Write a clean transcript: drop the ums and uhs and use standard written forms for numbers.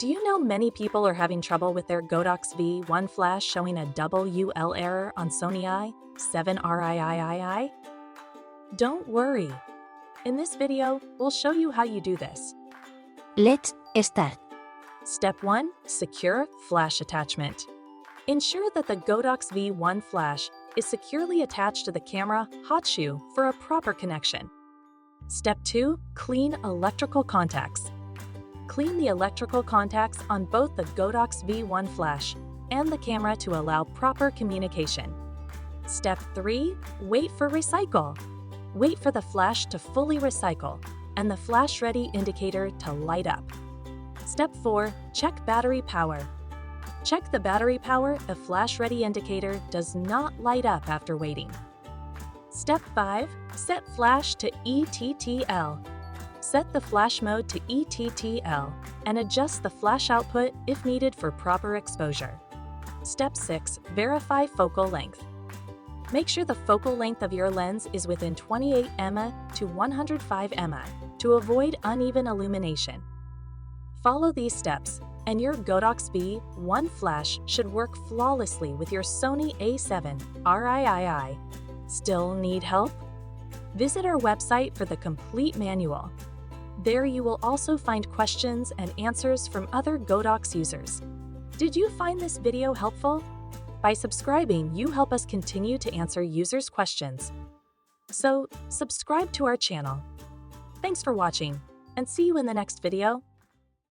Do you know many people are having trouble with their Godox V1 Flash showing a WL error on Sony a7RIII? Don't worry. In this video, we'll show you how you do this. Let's start. Step 1. Secure Flash Attachment. Ensure that the Godox V1 Flash is securely attached to the camera hotshoe for a proper connection. Step 2. Clean electrical contacts. Clean the electrical contacts on both the Godox V1 Flash and the camera to allow proper communication. Step 3. Wait for recycle. Wait for the flash to fully recycle and the flash ready indicator to light up. Step 4. Check battery power. Check the battery power if flash ready indicator does not light up after waiting. Step 5. Set flash to ETTL. Set the flash mode to ETTL and adjust the flash output if needed for proper exposure. Step 6. Verify focal length. Make sure the focal length of your lens is within 28 mm to 105 mm to avoid uneven illumination. Follow these steps, and your Godox V1 Flash should work flawlessly with your Sony a7RIII. Still need help? Visit our website for the complete manual. There you will also find questions and answers from other Godox users. Did you find this video helpful? By subscribing, you help us continue to answer users' questions. So, subscribe to our channel. Thanks for watching, and see you in the next video.